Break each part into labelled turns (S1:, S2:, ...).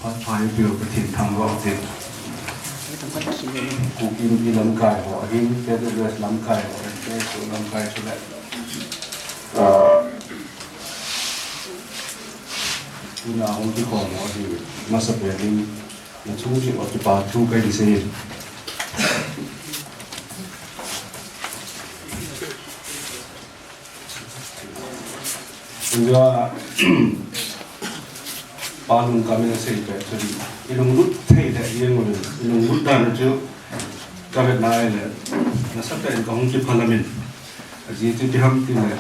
S1: phai biểu cái thịt thằng gọ thịt cụ kim đi làm cài họ hin cái đó làm cài họ cái số làm cài số lại tu na hong tu kong họ thì masa berding na chú chỉ ở cái bà chú cái gì thế bây giờ palung kami na say pe so ilong lut thei da yeng mo ilong lut da na chu kavet na ile na sa pen kong ki parliament aji tu ti ham ti le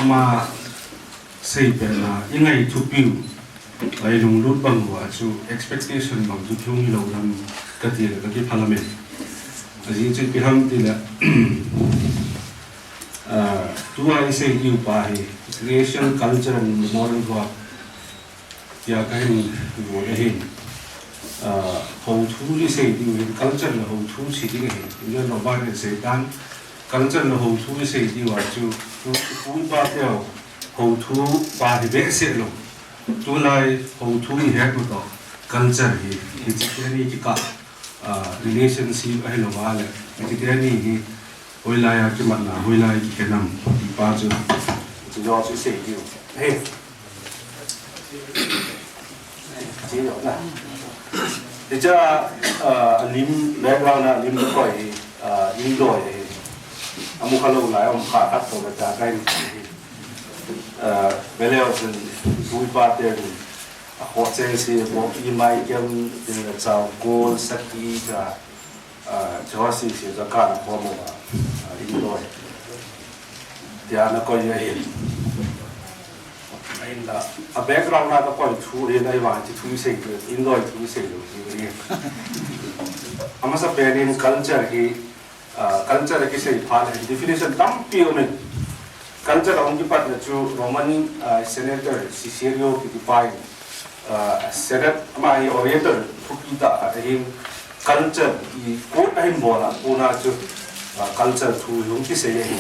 S1: ama say pe na ingai thu piu ai ilong lut bang wa chu expectation bang chu thung ni lo ram ka ti le ka ki parliament aji tu ti ham ti le tu ai say ki pa hi creation culture and moral wa ya cái của cái hình hậu thú như thế thì culture là hậu thú chỉ cái hình như nó bao nhiêu sẽ tan culture là hậu thú như thế thìว่าchú chú ba theo hậu thú ba thì bé sẽ luôn chú lại hậu thú như thế của đó culture thì chỉ cái này chỉ cả relationship hay là vad là chỉ cái này thì hồi lại cái mặt là hồi lại cái nằm ba chú chỉ do chú sẽ hiểu hey chỉ được là thì cho lim background là lim nó coi lim đồi ông khá lâu lại ông khá cắt rồi cả cái về leo thì vui ba tiền họ chơi thì họ đi mai kem chào cô saki cả cho xí xí cho cả nó có một lim đồi thì nó coi như hiện là a background là có thu đến đây mà chỉ thu xây được indoor thu xây được gì vậy amma sa penin culture cái xây phá là definition tam piu mình culture ông cái part là chú Roman senator Cicero cái bài senate mà ai orator thuộc ý ta hình culture cái cốt hình bộ là cô na chú culture thu hướng cái xây hình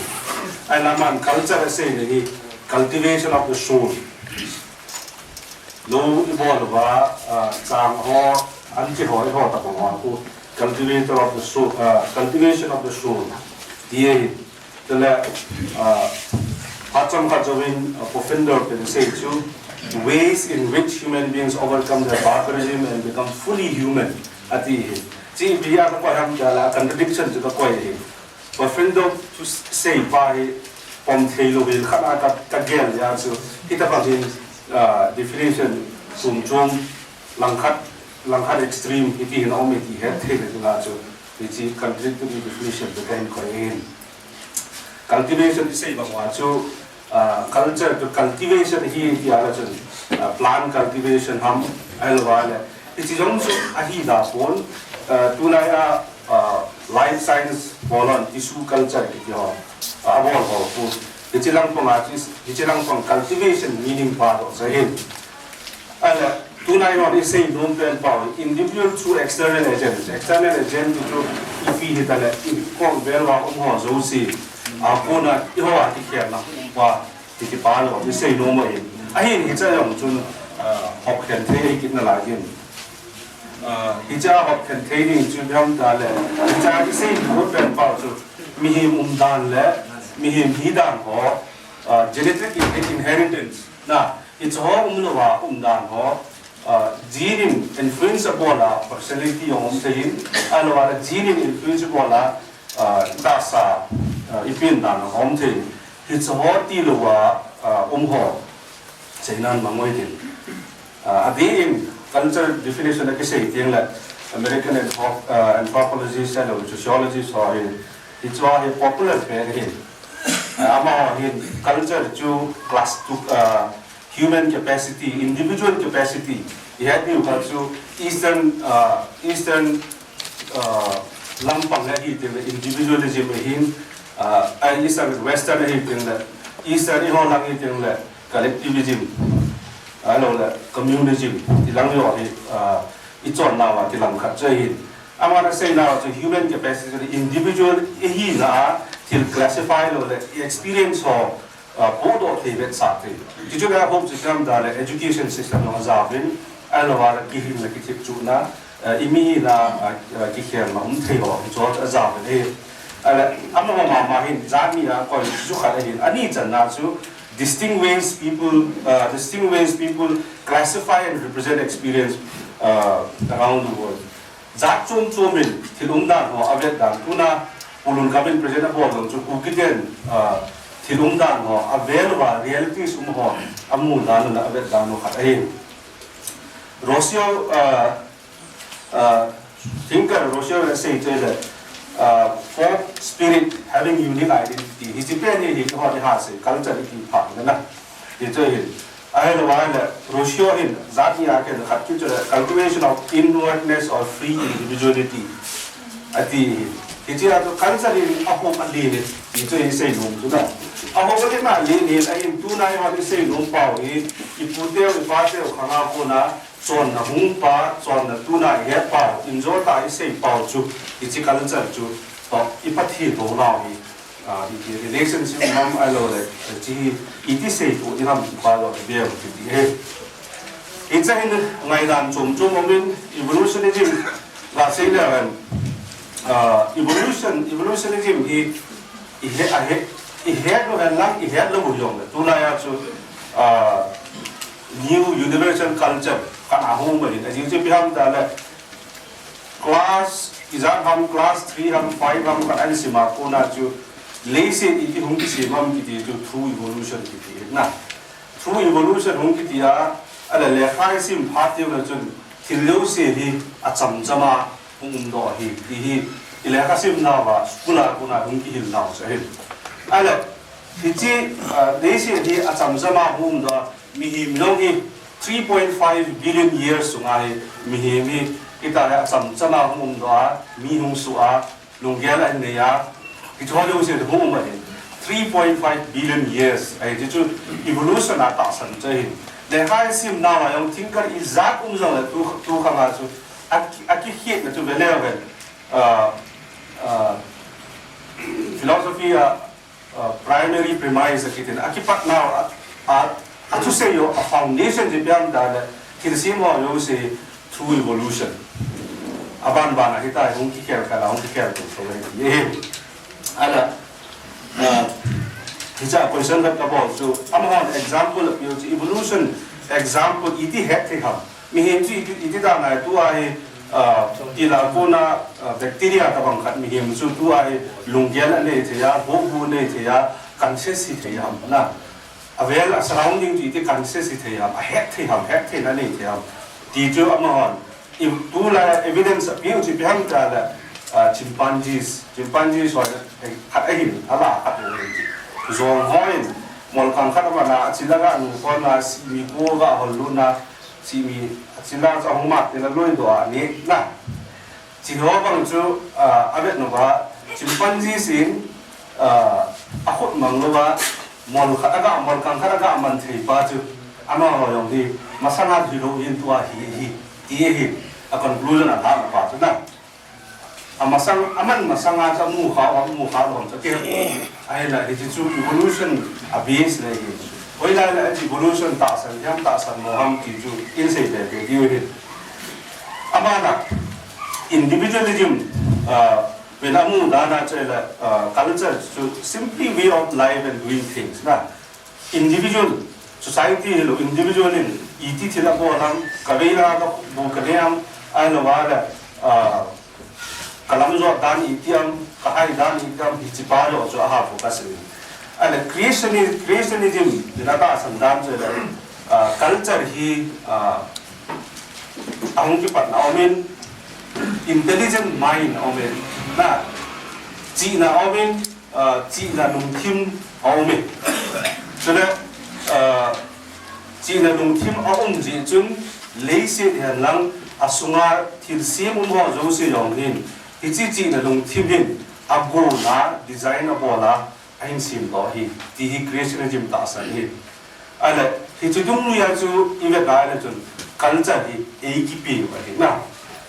S1: ai làm ăn culture xây thì cultivation of the soul lâu ibo là chang ho anh chỉ hỏi họ tập hòa cô cultivation of the soul cultivation of the soul thì tức là phát trong các join offender thì say to ways in which human beings overcome their barbarism and become fully human at the chỉ bây giờ có phải là contradiction cho cái gì offender to say by om thei lo bil khana ka gel ya chu kita pangin definition sum chung langkhat extreme iti hin om iti het thei le la chu iti contradictory definition the kind ko in cultivation say ba wa chu culture to cultivation hi ya la chu plant cultivation ham alwala iti jong chu a hi da pon tunaya life science bolon issue culture ki ho abol ho pu ichilang pong artist ichilang pong cultivation meaning part of sahin ala tunai no is say don't plan power individual through external agents to ifi hitala ko velwa ho zo si apuna iho ati khela wa ti pa lo is say no mai ahin hi cha yong chun hok khen the kitna la hin hijab of containing children dale hijab is say no plan power so mihim dan le mihim hidan ho genetic inheritance na it's ho no wa dan ho gene influence bola personality yong sayin ano wala gene influence bola dasa ipin dan hom the it's ho ti lo wa ho chainan mangoi din adin cultural definition ke say tiang la American anthropologists and sociologists ho it's why popular here ama culture to class to human capacity individual capacity it had been also eastern lampang la hi the individualism hin eastern western hi the eastern ho lang hi the collectivism alo la communism ilang yo hi ichon na wa tilang khat chai hin amana say now to human capacity individual hi na till classify lo the experience of both of the events are the education system no azavin ai lo wa ki hin la ki thip chu na imi na ki khem ma thei ho cho za ve ala amma ma hin zami ya ko ju khala hin ani chan na chu distinguish people classify and represent experience around the world zat chum chumin thilung dan ho avet dan tuna ulun kabin present abo dong chu ukiten thilung dan ho avel wa reality sum ho amu dan na avet dan ho khat hin Rousseau thinker Rousseau say that folk spirit having unique identity he depend he ko ha se culture ki pha na ye choi hin ai lo wa la Rousseau in zat ya ke khat ki cultivation of inwardness or free individuality ati he ji to culture in aho ali ne ye choi sei lum tu na aho ko ke na le ne ai tu na wa sei lum pa hi pu te pa te khana ko na chọn là hung pa chọn là tu na he pa enjoy ta sei pa chu ichi culture chu to ipathi do na hi the relationship nam ai lo le chi iti sei tu ni nam pa lo be ti he it's in ngai dan chum chum moment evolutionism la sei le evolutionism i he lo lang i he lo bu yong tu na ya chu new universal culture kana home में है जिसे भी हम डाले class इजाज़ हम class 3 हम 5 हम कर ऐसे मार को ना जो लेसे इतनी हम किसी हम किती जो through evolution किती है ना through evolution हम किती आ अल्लाह लेखाई से भाती हो ना जो थिल्लो से ही अचम्जमा हम दो ही लेखा से ना वा स्कूल को ना हम की हिल ना हो सही अल्लाह हिची लेसे ही अचम्जमा हम दो मिलोंगी 3.5 billion years sungai mi kita ya sam chama hum do mi hum su a lunggel an ne ya ki tholo se hum ma 3.5 billion years ai ju evolution a ta san chai le hai sim na wa yong thinker izak zong tu kha ma chu aki hiet na chu vele philosophy primary premise akitin aki pat na to say a foundation de biam da kirsimo yo say through evolution aban bana kita hung ki ker kala hung ki ker to so ye ala hija question that about so among example of evolution example iti het the ham mi hem ji iti da na tu ai tila ko na bacteria ta bang khat mi hem su tu ai lunggel ne the ya bu ne the ya conscious the ya na avel surrounding ji conscious the ya het the na ne the ya ti jo amon if tu la evidence appeal ji bhang ta la chimpanzees wa khat ai ala khat ne zong hoin mol kan khat ma na chilaga nu ko na si ko ga holuna si mi chila cha hongmat ne la loi do ani na chi ho bang chu avet no ba chimpanzees in akut mang lo ba mol khataga mol kan khataga man thei pa chu ama ho yong di masana thi lo yin tua hi a conclusion a tha pa chu na amasang aman masanga cha mu kha lo cha ke ai la hi chu evolution a base le hi oi la evolution ta san mo ham ki chu in sei de ke di hi amana individualism when amu dana chela culture to simply way of life and doing things na individual society hello individual in iti thila ko ram kaveila ka bu kaleam ai lo wala kalam zo dan itiam kahai dan itiam hichipa lo jo ha focus ni and creationism dinata sandam chela culture hi ahung ki patna omen intelligent mind omen na chi na omen chi na nung thim omen so that chi na nung thim ji chun leise hian lang asunga thil sim mo zo se yong hin chi na nung thim hin ago na design abola ain sim do hi ti hi creationism ta san hi ala hi chu dung ya chu iwe ga la chun culture hi ki pi ba hi na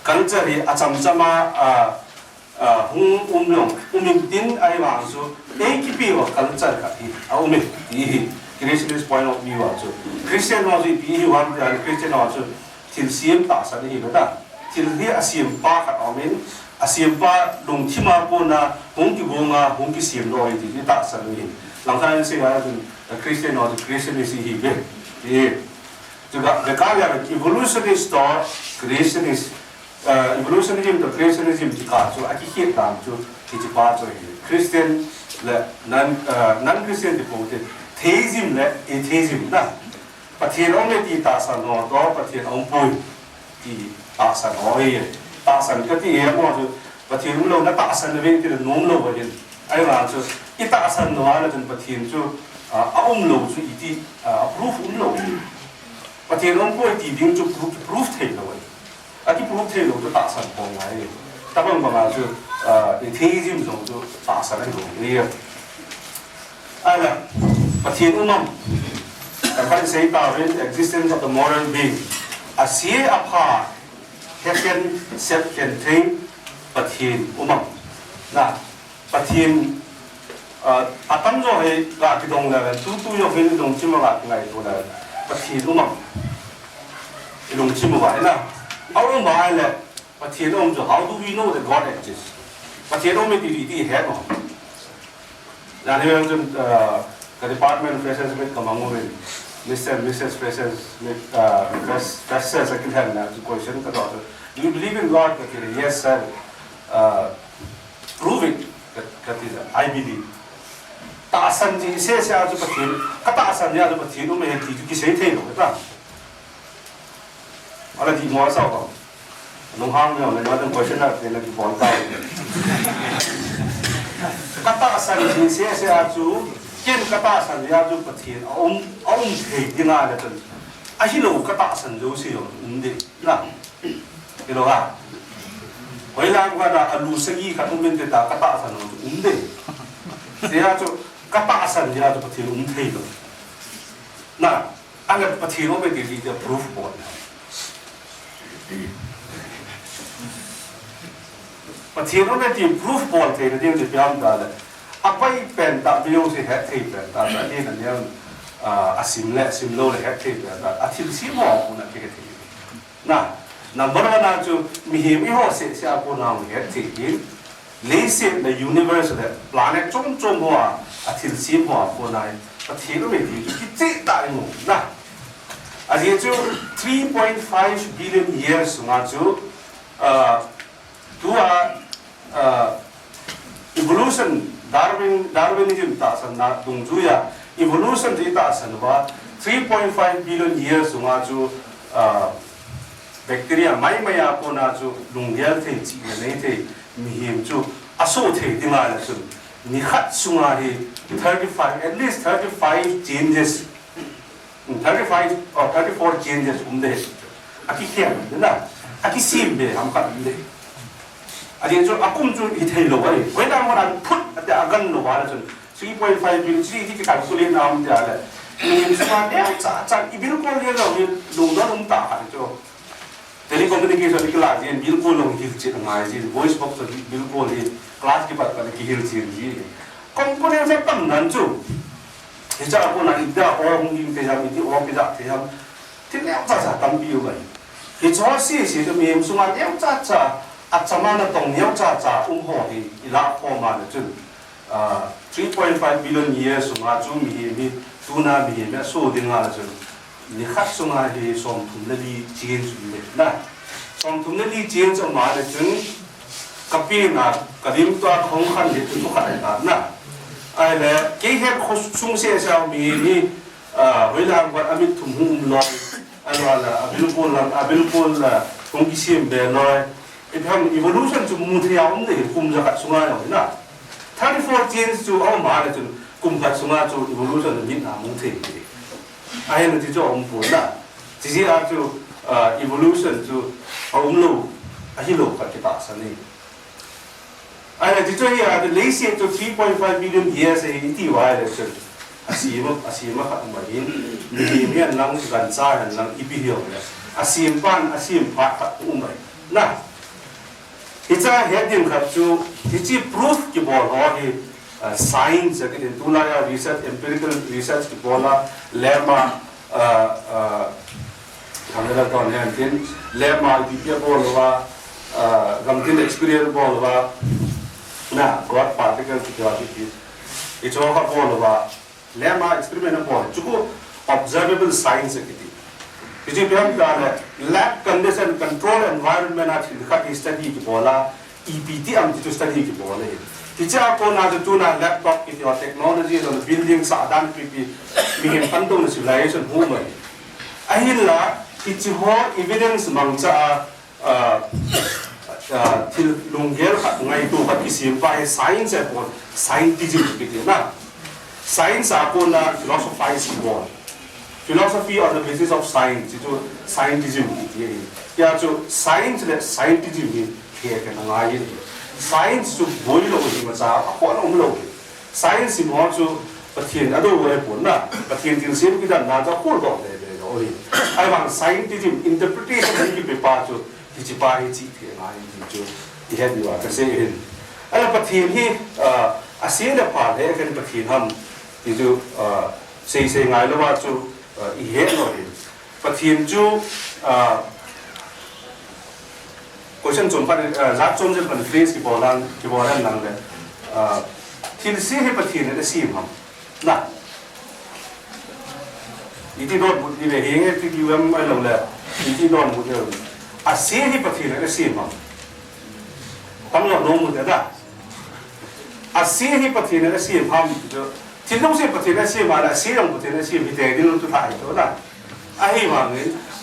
S1: culture hi acham chama hung uming tin ai wang su ki pi wa culture ka hi uming hi creationist point of view also Christian was pi hi wan Christian also thil siam ta san hi beta thil hi asiam pa khat amin asiam pa lung thima ko na hong ki bonga hong ki siam lo ti ta san hi lang sai se ya Christian or the Christian is hi be e the kaya evolutionist or creationist evolutionism to creationism ti ka so aki hi tam chu ti pa cho hi Christian le non Christian ti po te theism le atheism na pathian ong le ti ta san no do pathian ong poi ti ta san oi ta san ka ti e mo chu pathian lo na ta san ve ti nom lo ba hin ai ra chu i ta san no ala chen pathian chu ong lo chu i ti approve lo pathian ong poi ti ding chu proof thei lo ai ki proof thei lo chu ta san pong ai ta bang ba ma chu atheism zo chu ta san ai lo ni ai la pathian umam and say about the existence of the moral being. A see apart, second, second thing, but him, na, but him, atam jo hai la ki dong la, tu yo hin dong chim la ngai to la, but him dong chim wa na, how ma le, but him jo how do we know that God exists? But him di head no. Na the Department of Freshers with Kamangu Mr. and Mrs. Freshers second hand now to question the daughter. Do you believe in God? Yes, sir. Prove it. That is, I believe. Taasan ji se se aju patin, kataasan ji aju patin, ume heti ju kisay thay lo, ita. Ala di mo sa ko. Nung hang yo, nang question na, nang ball tao. Kataasan ji se se aju ken kata san ya ju pathian om thei dinga la tan a hi lo kata san jo si yo de na ke lo ha hoi la ko da alu sagi ka tum ben ta kata san no de se ya ju kata san ya ju pathian thei lo na anga pathian o be di the proof board pathian o be di proof board thei de de pyam da la apai pen ta video se het thei pen ta ta ni na ne asim lo le het thei pen ta athil si mo ko na ke thei na number 1 na chu mi he mi ho se sia ko na het thei ki le se the universe the planet chong chong ho athil si mo ko na ta thei lo me di ki che ta mo na a ye chu 3.5 billion years na chu evolution Darwinism ta san na dung ju ya evolution ji ta san ba 3.5 billion years nga ju bacteria mai ya ko na ju lung ya the chi ne the mi him ju aso the dinga la su ni khat sunga hi 35 at least 35 changes 35 or 34 changes de aki khem na aki sim de ham ka de 아니 저 아꿈 좀 이태일로 와요. 왜냐면 안 풋, 근데 아간 로 와라 좀 3.5 billion 이렇게 calculate 나오는데 알아. 이 수만에 자 이비를 꼴려가 우리 농도는 다 하죠. 텔레코뮤니케이션 클래스 인 빌콜 롱 hil지 나이지 voice box 빌콜 이 클래스 기 받는 기 hil지. 컴포넌트 땀난 주. 이자 갖고 나 이다 어홍김 대장이지 어기자 대장. 틀려 자자 땀 비우가. 이 저시시 좀 임수만 영자자 아차마나 동료 자자 웅호히 이라 포마는 준 3.5 billion years 아주 미미 두나 미미 소딩아 준 니hat송아히 somthumli jienjule na somthumli jienjong ma de 준 kapina kadim to khongkhan de tu kha da na ai le ke he khosung se sa mi ni welang ba amit thum lo ala abilpol kong kisim be lo 이번 evolution 좀 문제야 없는데 꿈자가 중요하나 34 genes 좀 말해 좀 꿈가 중요하 좀 evolution 민나 문제인데 아예는 진짜 엄보나 지지 아주 evolution 좀 엄로 아힐로 같이 봤으니 아예 진짜 이 아주 레이시 또 3.5 billion years 에 이티 와야 됐어 아시마 같은 말인 미미한 랑 간사한 랑 이비히어 아시임반 아시임파 나 이자 헤딩 갑주 이지 proof की बोल हो कि science के दुलाया research empirical research की बोला लेमा ทำให้เราตอนนี้ที่เล่มาที่เกี่ยวกับว่ากำที่ experience บอกว่าน่ะก็ปาร์ติเคิลที่ว่าที่อีกช่วงเขาบอกว่าเล่มา experiment บอกจุก observable science กิติที่จะเป็นการ lab condition control environment ที่เขาที่ study ที่บอกละ EPT อันที่ study ที่บอกเลยที่จะเอาคนอาจจะจูน laptop ที่ว่า technology หรือ building สะอาดที่มีเห็นพันธุ์ใน civilization หัวมันไอ้เรื่องละที่จะหัว evidence มันจะที่ลุงเกลขัดไงตัวขัดที่สิ่งไป science เป็น scientism กิตินะ science เป็น philosophy สิบวัน philosophy on the basis of science ที่ตัว scientism กิติยาตัว science และ scientism นี่เกี่ยวกันง่าย science ตัวบอยโลกิมาจากคนอุ้มโลก science สิมันตัวปฏิทินอะดูไว้ผลนะปฏิทินที่สิ่งที่ด้านน่าจะพูดก่อนเลยโอ้ยไอ้บาง scientism interpretation ที่เป็นป่าตัวที่จะไปที่เกี่ยวกับที่ตัวที่เห็นอยู่ว่าก็เสียเห็นไอ้ปฏิทินที่อาศัยเรื่องผ่านเลยกันปฏิทินทำที่ตัวเสียง่ายแล้วว่าตัวอีเห็นหน่อยปฏิทินตัวquestion จนพันรักจนจะเป็น phrase ที่บอกนั่นเลยที่เสียให้ปฏิทินได้สิ่งมั้งนะอีที่โดนบุตรนี่เลยเองที่ยูเอ็มไม่ลงเลยอีที่โดนบุตรเลยอาเสียให้ปฏิทินได้สิ่งมั้งตั้งยอดน้องมุดได้อาเสียให้ปฏิทินได้สิ่งมั้งที่ต้องเสียปฏิทินได้สิ่งมาแล้วเสียต้องปฏิทินได้สิ่งที่เด็กที่เราต้องถ่ายตัวนั้นไอ้ว่าไง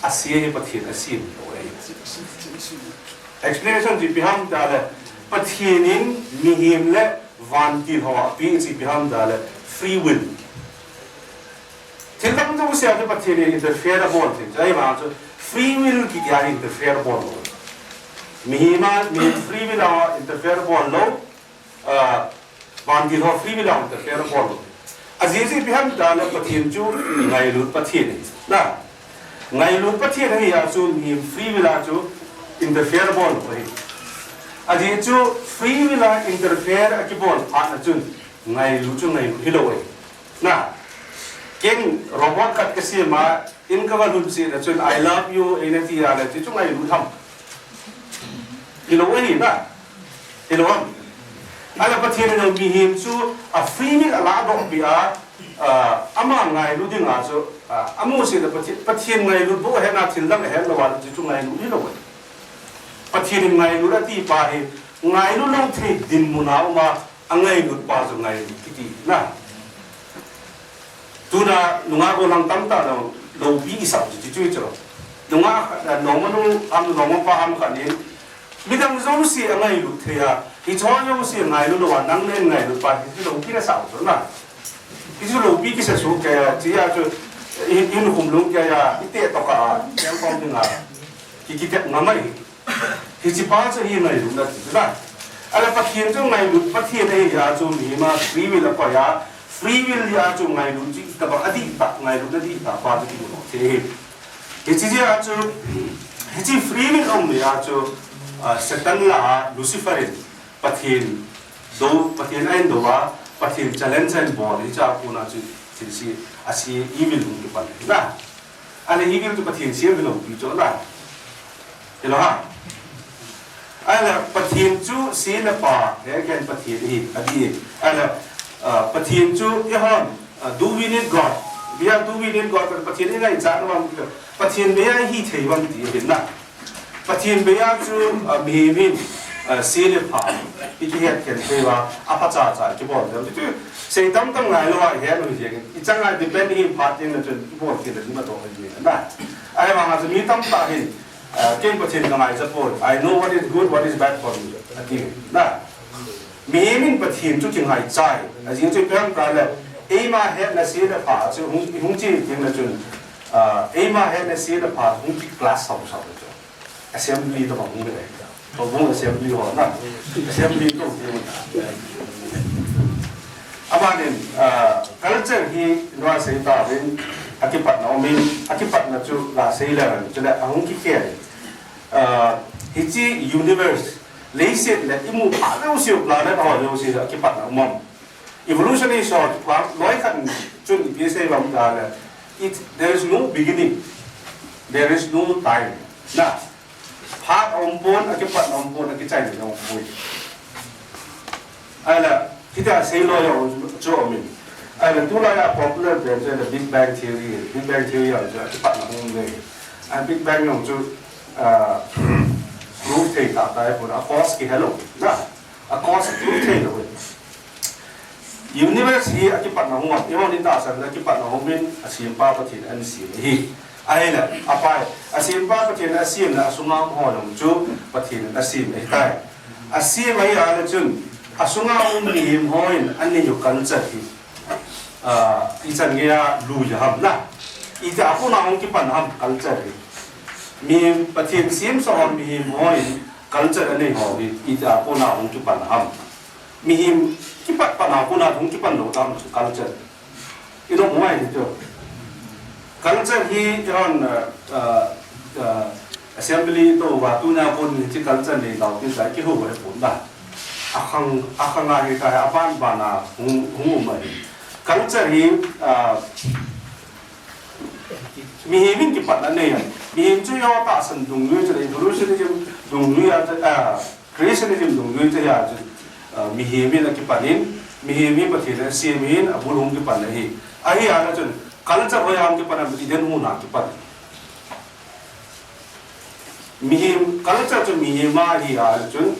S1: อาเสียให้ปฏิทินได้สิ่งโอ้ย explanation ที่พิหามได้เลยปฏิทินมีหิมและวันที่หัวปีที่พิหามได้เลย free will ที่เราต้องเสียที่ปฏิทิน interfere บอลที่ไอ้ว่าจะ free will ที่ยัง interfere บอลมีหิมะมี free will เอา interfere บอลแล้ววันที่หัว free will เอา interfere บอลอาจจะพิหามได้เลยปฏิทินจูไงรู้ปฏิทินนะไงรู้ปฏิทินให้อาจูมี free will อาจู interfere บอลเลยอาจจะจู free will interfere อาจูบอลผ่านอาจูไงรู้จูไงรู้ฮิโลเองนะเก่งโรบอทขัดกระเสียมาอินกับว่ารู้สิอาจู I love you ไอ้เนี่ยที่อะไรที่จูไงรู้ทำฮิโลเองนะฮิโลอันอะไรปฏิทินเรามีหิมจูa free will อะไรดอกบีอาอามาไงรู้ดึงอาจูอามูสิปฏิทินไงรู้บุกเห็นอาทิตย์ละเห็นละวันจูไงรู้ฮิโลเองปฏิทินไงรู้ละที่ป่าเหไงรู้ลงที่ดินมุนเอามาอังไงรู้ป่าจะไงที่ที่นะตัวน่ะลุงอาโกลังตั้งตาเราบีสับจิตจุยจ้ะลุงอาน้องมันน้องมันป้าอันกันนี้มีดังจงสิอังไงรู้เทียอีช่อยงสิไงรู้ละวันนั่งเล่นไงรู้ป่าที่เราบีละสาวจ้ะนะที่เราบีกิเสสุแกที่อาจจะอินคุมลุงแกยาอิเตะตกาแกงฟองดึงอ่ะที่คิดแต่งาไม่ที่จะป้าจะยังไงรู้นะจุดนั้นอะไรปฏิทินจะไงรู้ปฏิทินไอ้ยาจูมีมาฟรีวิลล์ก็ยาฟรีวิลล์ยาจูไงรู้จีแต่ว่าอดีตไงรู้นะดีแต่ป้าจะที่รู้เท่ที่จริงยาจูที่ฟรีวิลล์องค์ยาจูเซตันล่าลูซิเฟอร์ปฏิทินดูปฏิทินไอ้ดูว่าปฏิทิน challenge ไอ้บอลที่จะพูดนะจูที่สิอาศัยอีวิลล์ที่ปฏิทินนะอะไรอีวิลล์ที่ปฏิทินเสียวิลล์ที่จูนะเห็นไหมฮะไอ้เนี่ยปฏิทินจูสีเล็บป่าเรียกกันปฏิทินอดีตไอ้เนี่ยปฏิทินจูยี่ห้อดูวินิจก่อนเบียร์ดูวินิจก่อนเป็นปฏิทินอะไรจ้าระวังปฏิทินเบียร์ฮีเทวันที่เห็นนะปฏิทินเบียร์จูมีวินสีเล็บป่าที่เห็นกันที่ว่าอาปัจจัยที่บอกแล้วที่เสียตั้งไงแล้วว่าเห็นมันอย่างนี้จังไงดิเป็นที่พาร์ทยังจะที่บอกที่เราต้องเห็นนะไอ้บางอาจจะมีตั้งตาเห็นเก่งประเทศกันมาจะพูด I know what is good what is bad for me ที่นะมีมินประเทศจุดยังไงใจจริงๆจะเป็นการเลยเอ็มาเห็นในสิ่งที่ผ่านจะหุ่นจียังนะจุนเอ็มาเห็นในสิ่งที่ผ่านหุ่นจีคลาสสองสองจุด assembly ต้องหุ่นเลยต้องหุ่น assembly หัวนะ assembly ต้องหุ่นอามาเนี่ยculture ที่เราใช้ตาเป็นอาทิตย์ปัตย์น้องมินอาทิตย์ปัตย์นั่นจุลาเซเลอร์จุดละหุ่นกี่แก่ฮิจิ universe เลยเสร็จแล้วอิมูพาเราเสียบลาได้พอเราเสียอาทิตย์ปัตย์น้องมัน evolution is short ว่าร้อยขันจุดพิเศษบางอย่างเลย there is no beginning there is no time na phát ompon akipat ompon akichai ni ompoi ala kita say lo yo jo min ala tu la ya popular the big bang theory ya jo akipat na hong le and big bang no jo proof thei ta tai pun a cause ki hello na a cause proof thei lo universe hi akipat na hong yo ni ta san akipat na hong min asim pa patin an si hi ai là apa asim ba patin asim na sungam ho long chu patin asim ai tai asim ai ala chun asungam ni hoin ani yu kan cha hi isan ngia lu ya ham na ija aku na hong ki pan ham culture hi mi patin sim so ham mi hoin culture ani ho hi ija aku na hong ki pan ham mi him ki pat pan aku na hong ki pan lo tam culture ino mo ai to culture hi on assembly to wa tu na pun chi culture ni law ti sai ki ho ba pun ba akhang ai kai apan bana hung mai culture hi mi him ki pat ane mi him chu yo ta san dung yu che evolutionism dung yu ya creationism dung yu che ya mi him ni ki panin mi him pa thi na sim hin abul hum ki pan hi ai ya na chun culture ho ya ki pan bi den hu na ki pan mi him culture chu mi him ma hi ya chun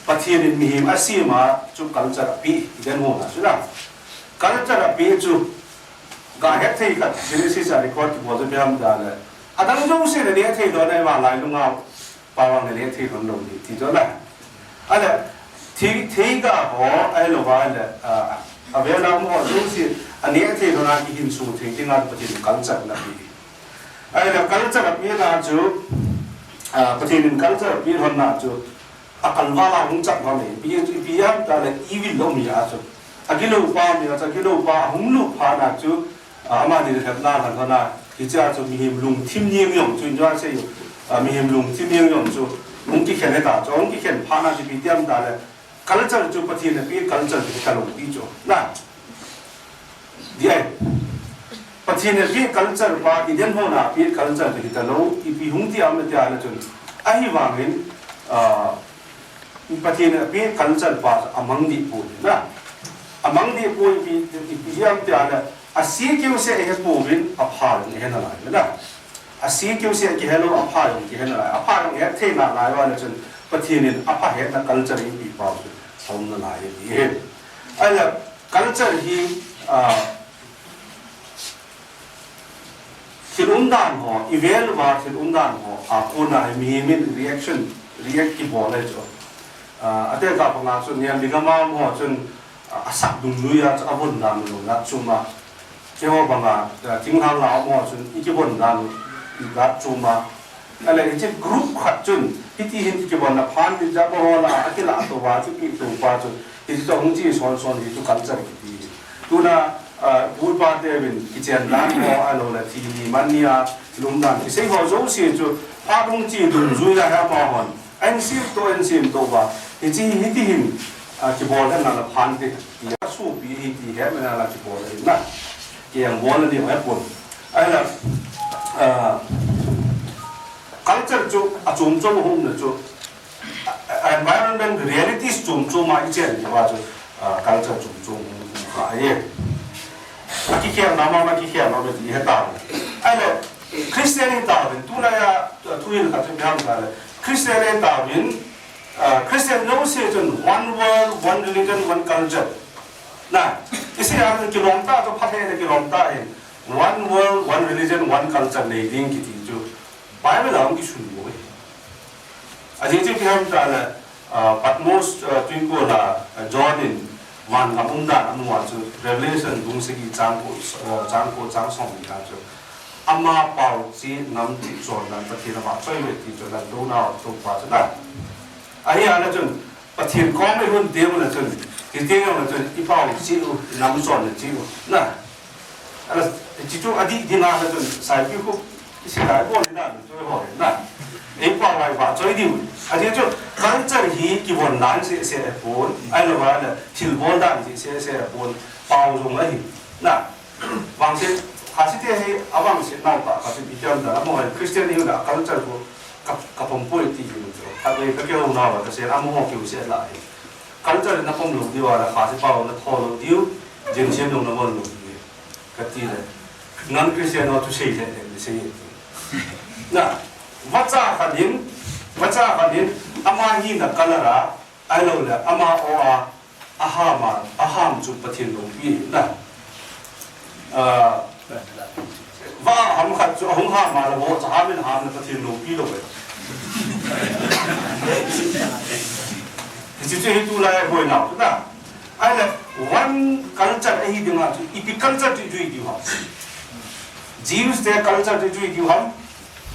S1: pathian mi him asima chu culture pi den hu na sura culture pi chu ga het thei ka genesis a record ki bo be am da le adang jong se ne thei do nai wa lai lu nga pa wang ne thei don lo ni ti do la ala thei ga ho ai lo ba le a ve na mo jong se ani thei do na ki hin su thei ti nga pathian culture na pi ai la culture pi na chu pathian culture pi hon na chu akal wala hung chak ma ne pi ya ta le evil lo mi a chu agilo pa mi a agilo pa hung lu pa na chu ama ni thap na han na ki cha chu mi him lung thim nieng yong chu ja se yu mi him lung thim nieng yong chu hung ki khen ta chu hung ki khen pa na ji bi tiam da le culture chu pathian ne pi culture ki ka lo ti chu na di ai pathian ne pi culture pa indian ho na pi culture ki ta lo i pi hung ti am ne ta na chu ai wa ngin pathian ne pi culture pa amang di pu na amang di pu pi yam ta na asi kêu se he povin apha ni he na lai na asi kêu se ki hello apha ki he na lai apha ni he the na lai wa na chun pathian ni apha he na culture in pi pa som na lai ni he ala culture hi thilum dan ho evel wa thilum dan ho akona mi min react ki bo le jo ate ka pa nga chun niam digama mo chun asak dung luya cha abun dan lo na chuma kêu bằng là tiếng Hàn lão mò chun iki bon dan igat chuma ala ichi group khat chun iti hin ki bon la phan ti ja bo la akila to wa ti pi to pa chun ti to hung chi son hi tu culture ki ti tu na bul pa te bin ki chen dan mo alo la ti ni mania lum dan ki sei ho zo si chu pa hung chi dun zui la ha ma hon an si to ba ichi hiti hin ki bo la na phan ti ya su bi hi he na la ki bo la na yang wala di apun ai la culture chu a chum chum hum na chu environment realities chum chum ma ichen ni wa chu culture chum chum ka ye aki kya nama ma ki kya no di he ta ai la christianity ta ben tu la ya tu yin ka tu byang ka la christianity ta ben christian no se chun one world one religion one culture na isi yang ki lomta to phathe ne ki lomta hai one world one religion one culture nei ding ki ti chu bible ang ki sun mo aje je ki ham ta la patmos twinko la jordan wan ngapum da anu wa chu revelation dung se ki chang ko chang song ni ta chu ama pau chi nam ti chon dan pa thi na ba choi me ti chu dan do na to pa chu da ai ana chun pathin ko me hun de mo na chun ki te yo na chun I pau chi u nam chon na chi u na ala chi chu adi di na na chun sai pi ku si dai bo ni na chu ho na e pa lai ba choi di a je chu kan char hi ki bon nan se bon ai lo ba na til bon dan se bon pau jong ai na wang se 사실 해 아방시 나오다 사실 비견다 뭐 크리스티안이나 갈자고 kapong po iti yun so kaya kaya unawa kasi amo mo kung siya lahi kaljar na pong lugdi wala kasi pa na tholo diu jeng siya nung naman lugdi katira non Christian to say that they say na watsa kadin amahi na kalara alo la ama oa aham chu pathin lugdi na va ham khat chu hong ha ma la bo cha ha min ha na pathin lugdi lo Jadi itu lah boleh nak, na. Ada one culture ini dengan itu culture itu juga. Jews dia culture itu juga,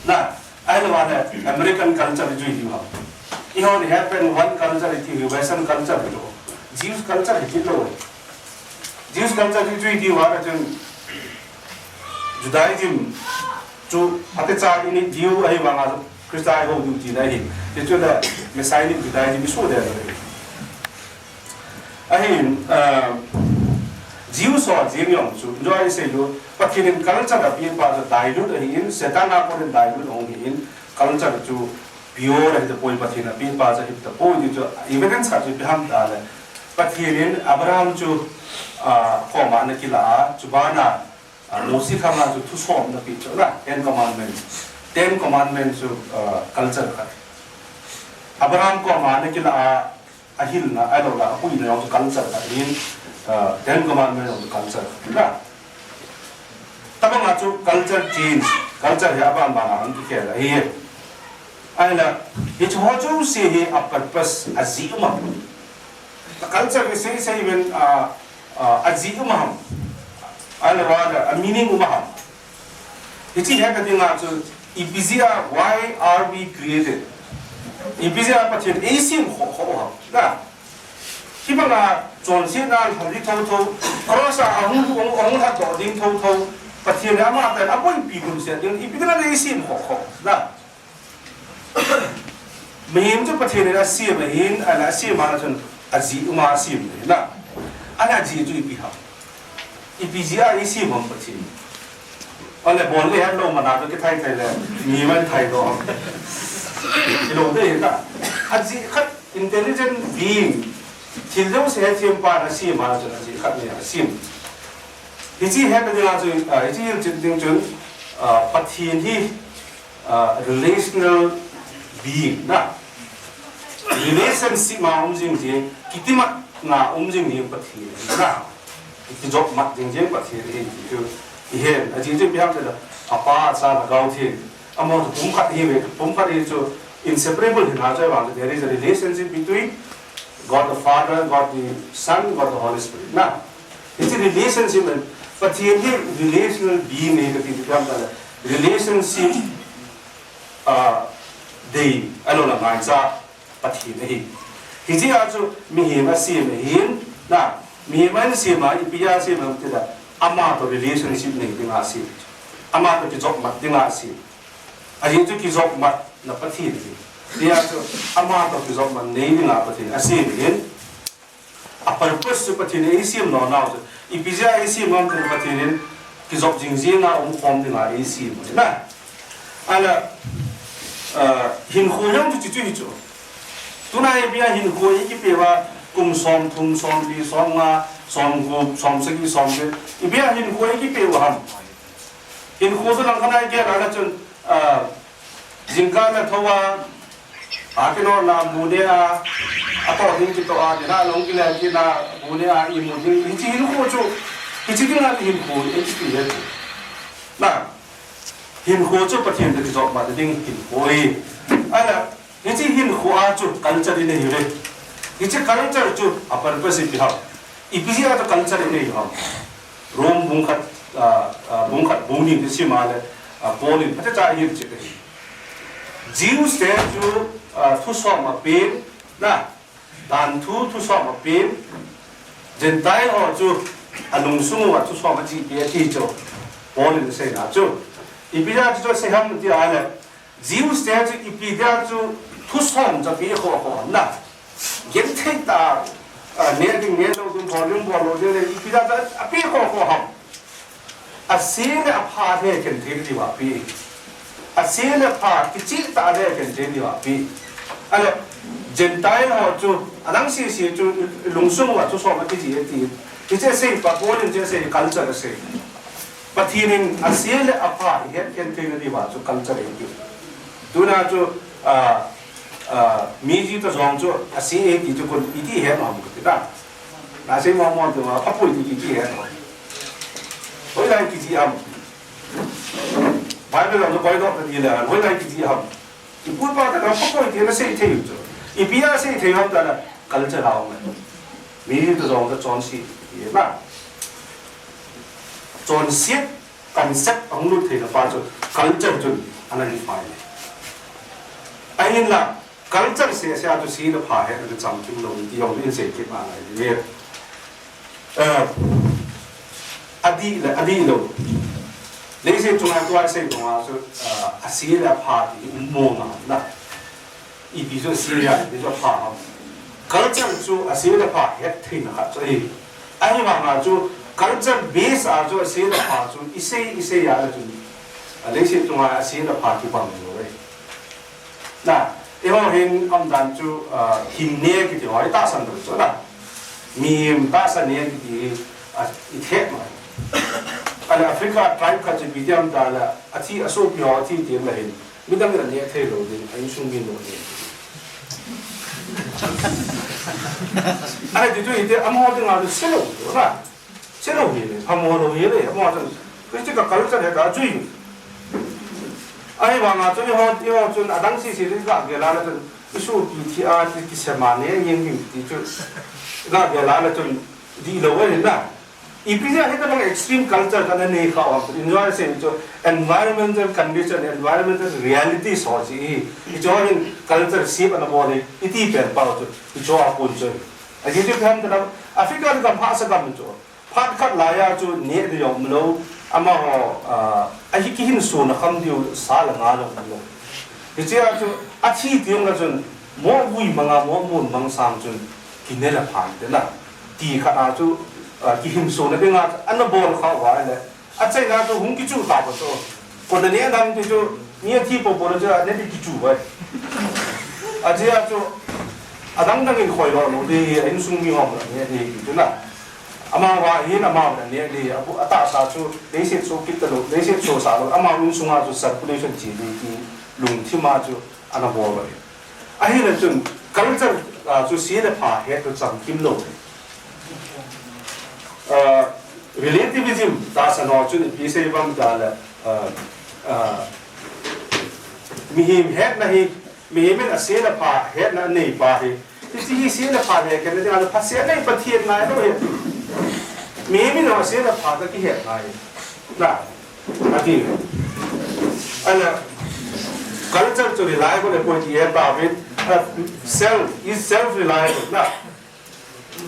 S1: na. Ada mana American culture itu juga. Ini happen one culture itu Western culture itu. Jews culture itu loh. Jews culture itu juga ada tu Judaism, tu ada cak ini Jew ahi bangsa. Krista ho du ji dai he chu da messianic judaism so da ahin jiu so jim yong chu enjoy se yo pathin culture da pi pa da dilute ahin setana ko den dilute ong hin culture chu pure da poi pathin pi pa sa hit da poi ni chu evidence ha chu ham da le pathin abraham chu ko ma na kila chu bana mosi khama chu thu som na pi chu na 10 commandments 10 commandments of culture ka Abraham ko maane kila ahil na alo la apu ina yung culture ka in 10 commandments of culture na tama nga chu culture change culture ya ban bana ang kela he ay la it hoju se he a purpose azima the culture is say even azima ay la wala a meaning umaham iti ha ka dinga chu Ibizia, why are we created? Ibizia pathin asim ho na. Kibanga Johnson na hali thau krosa ahung ha to ding thau pathin ama ta apoi pibun se ding ibidina asim ho na. Mehim chu pathin na sim hin ala sim ma chun aji uma sim na. Ana ji chu ibi ha. Ibizia asim hom pathin Oleh boleh kan lo mana tu kita Thai le, ni man Thai lo. Lo tu ada. Aji kat intelligent being. Cilau saya siapa nasi mana tu aji kat ni sim. Iji hai pada tu, iji yang jeng pathin hi relational being. Na relationship mah jeng kita mak na jeng ni pathin. Na itu job mak jeng pathin itu. Ihe, aji tu biar tu apa asal kau thi, amo tu pumkat itu inseparable hina cai bang. There is a relationship between God the Father, God the Son, God the Holy Spirit. Na, itu relationship, but here relational being ni kita biar tu relationship day, alo lah macam pati ni. Hiji aja mihima si mihin, na mihima si mah ipiya si mah tidak. Ama to relationship ni dengan asyik, ama to kijok mat dengan asyik. Aje tu kijok mat na pati ni. Dia tu ama to kijok mat ni dengan pati asyik ni. Apa purpose pati ni asyik no na tu. Ipija asyik mam tu pati ni kijok jingji na kom dengan asyik. Na, ala hin khoyang tu cuci itu. Tunai biar hin khoy iki pewa kum som thum som di som nga. Som group, som segi, som de. Ibia hin koi ki pe waham. Hin ko so lang kanai ke rana chun jingka na thawa akino na munea apo hin ki to a na long ki la ki na munea I mu hin hin ko chu ki chi na hin ko e ki ye. Na hin ko chu pathin de job ma de ding hin koi. Ala hin ko a chu culture ni hire. Ichi culture chu a purpose bi ha. Ipisia tu culture ini ham, Rom bungkat buni desi malah Polin, ada cahaya je. Jews dia tu tu sama pin, na dan tu sama pin, Gentile orang tu anung semua tu sama je tu Polin desi na tu. Ipisia tu seham dia ada. Jews dia tu ipisia tu sama je na. Gentile ta. Nia tu volume bolu dia ni ipida tu api kau ham. asile apha he ken thil di wa pi asile apha ki chi ta he ken thil di wa pi ale gentile ho chu adang si chu lungsung wa chu so ma ti ji ti je se pa polin je se culture se pathirin asile apha he ken thil di wa chu culture ki tu na chu mi ji to zong chu asile ki chu kon iti he ma mu ti da na se mo mo to ma pa pu ti ki he hoi lai ki ji am Bible lo koi do ni la hoi lai ki ji am ki pu pa ta pa pu ti na se the chu i bia se the ham ta la culture lao ma mi ji to zong da chon si ye na chon si concept ang lu the na pa chu culture chu anan fai ai la culture se se a chu si la pha he na cham kim lo ti yong ni se ki ma lai ye adi lo lấy xe chúng ta qua xe chúng ta so xí là phá thì mua mà na ý ví dụ xí là ví dụ phá cái chân chú xí là phá hết thì nó cho ý anh mà chú cái chân base à chú xí là phá chú ý xe ya là chú lấy xe chúng ta xí là phá thì bằng rồi na em mà hiện ông đàn chú hình nè cái điều ấy ta sang được chỗ nào miền ta sang nè cái ít hết mà anh Africa tribe các cái video đó là athi asok yo athi tiệm là hình mình đang làm nhẹ thế rồi thì anh sung min rồi anh thì tôi ý anh mua cái nào thì sẽ lâu rồi na sẽ lâu gì đấy ham mua lâu gì đấy mua cho cái cái cái này cả chui anh bảo mà tôi họ tôi đang xí cái là cái số thì cái xem mà này những cái thì tôi là tôi đi lâu rồi na Ipisa kita bang extreme culture kan ni kau enjoy se jo environmental condition environmental reality so ji jo in culture shape ana bole iti per pau jo apun jo aji jo tham da Africa ka phasa kam jo phat khat la ya jo ne de yom lo ama ho ahi ki hin so na kham diu sa la nga lo lo ji ya jo athi tiong la jon mo bui manga mo mun mang sang jon kinela phan de la ti kha na jo ki him so na denga an bol kha wa le a chai na to hung ki chu ta ba to ko de ne dam ti jo ni thi po bo jo ne ki chu wa a je a jo adang dang in khoi lo no de in sung mi hom ne de ki na ama wa hin ama ne de abu ata sa chu de se so ki ta lo de se so sa lo ama un sung a jo circulation ji de ki lung thi ma jo an bol lo a hi le chun culture jo si le pha he to cham kim lo relativism ta sa no chun pi se bam da la mihim het na hi mihim a se la pa het na nei pa hi ti se la pa le ke na da pa se nei pa thiet na no he mihim no se la pa da ki het na hi na ati ana culture to reliable point ye ba with self reliable na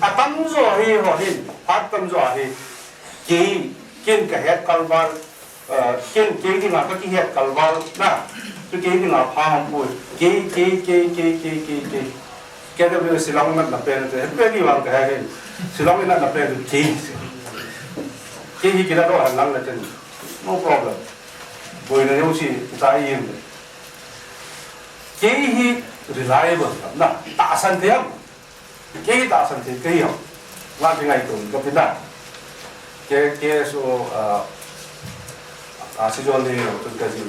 S1: atam zo hi ho hin atam zo hi ki ken ka het kalwal ken ki nga ka ki het kalwal na tu ki nga pha ham pu ke da be silang na pe na pe ni wang ka he silang na pe ki hi ki da do han lang na chen no problem boy na yo si ta yin ki hi reliable na ta san de cái ta san thì cái hiểu là cái ngày tuần cái bên đó cái số sử dụng này rồi tôi cái gì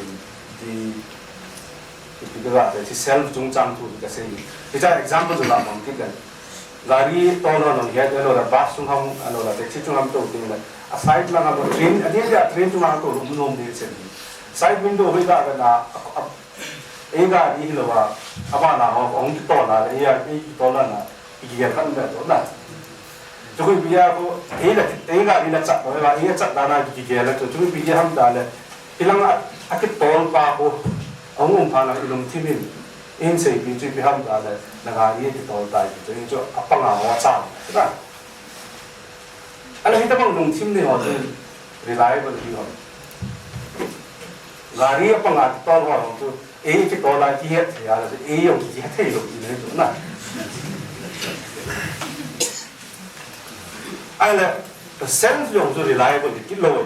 S1: thì cái là cái self trung trang thu cái gì cái cho example là bằng cái gari to nó hiện nó là bus trung không nó là taxi trung không tôi tin là side là nó train anh ấy là train trung không tôi luôn luôn đi xem side window hơi cả là ấy là đi là apa nào ông to là ấy to là cái kan da to na to ko biya ko e ga ina chak ba e chak da na ki la to biya ham da le ilang a ki tol pa ko ong pha na ilum thimin in sei bi ji bi ham da le na ga ye ki tol dai to ni jo apanga wa cha da ala hita bang lung thim ne ho reliable hi ho gari apanga tol ho to e ki tol la ki he ya la e yo ki he thei lo ki ne to na ai là self dùng cho reliable cái lỗi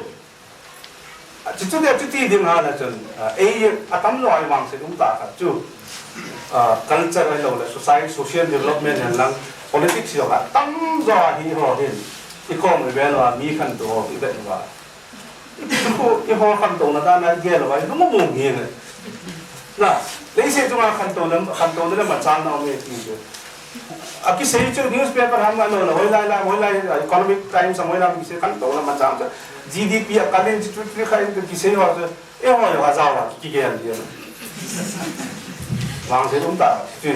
S1: chút chút tí điểm hà là chân ấy tấm loại mang sẽ đúng ta chú culture hay là society social development hay là politics rồi cả tấm do hi ho hin economy về là mi khăn tổ cái vậy mà cái ho khăn tổ nó ta nói ghê là vậy nó không mồm hiền này là lấy xe chúng ta khăn tổ nó là mặt trăng nào vậy thì cái xe cho newspaper ham mà nó là hồi lại economic times hồi lại cái xe khăn tổ là mặt trăng GDP cái lên chỉ chút cái cái xe họ rồi em họ là sao à cái gì mang sẽ chúng ta chứ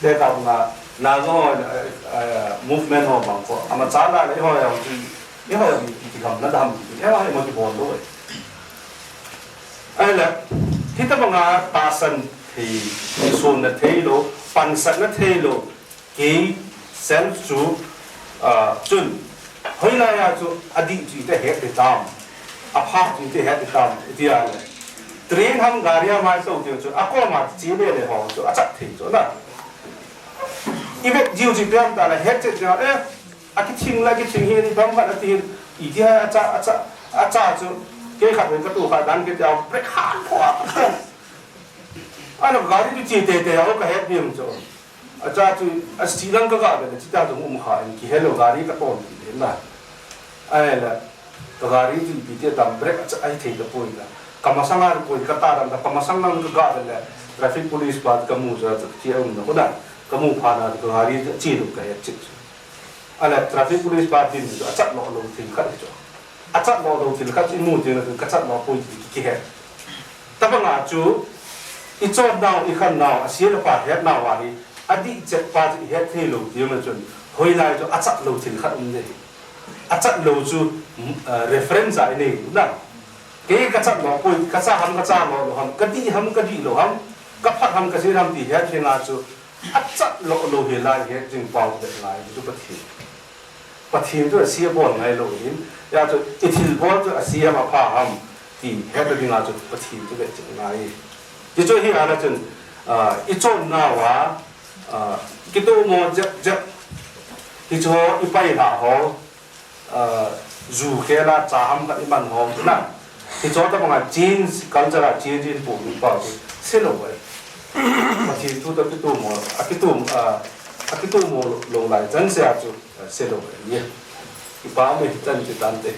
S1: để làm là do movement họ bằng của mà trả lại đấy họ là cái họ thì làm nó đam cái họ một cái bốn thôi ai là khi ta bằng passion thì xuân là thế lo passion là thế lo cái self chủ chuẩn hồi lại là chú adi chỉ để hết để tam apart chỉ để hết để tam thì là train ham garia mai sau thì chú ako mà chỉ để họ chú chắc thì chú là 이백 지우지 배움 따라 했지 저 아기 칭라기 칭히니 방바다 티 이디야 아짜 저 개가 그 또가 단계 저 브레이크 한 포아 아니 가리도 지대대야 그 해비움 저 아짜 저 스리랑카가 되네 진짜 좀 um하니 기헬로 가리가 또 있나 아이라 그 가리도 비대 담 브레이크 아이 테이도 보이다 까마상아 보이까 따라다 까마상랑 그 가들래 트래픽 police 바드 까무 저 지에운다 보다 kamu phana ko hari chi lu ka ya chi ala traffic police ba din jo achat lo lo til khat jo achat lo lo til khat chi mu je ka chat lo poi ki he ta ba nga chu I chot now I khan now asia pa het now wa ri adi che pa ji het the lo ti ma chun hoi lai jo achat lo til khat um ne achat lo chu reference ai ne na ke ka chat lo poi ka cha lo ham ka di lo ham ka phat ham ka si ham ti het nga chu achat lo he lai he jing pau de lai ju pathi tu asia bon ngai lo in ya tu ithil bon tu asia ma pha ham ti he de nga tu pathi tu be jing ngai ye jo hi ala chen I chon na wa ki to mo jap ki cho I pai la ho zu khe la cha ham ka I man ho na ki cho ta ma jeans culture change po ni pa se lo wai thì tu tập cái tu mò lồng lại chân xe cho xe đồ vậy, cái bao nhiêu chân chỉ tàn thế.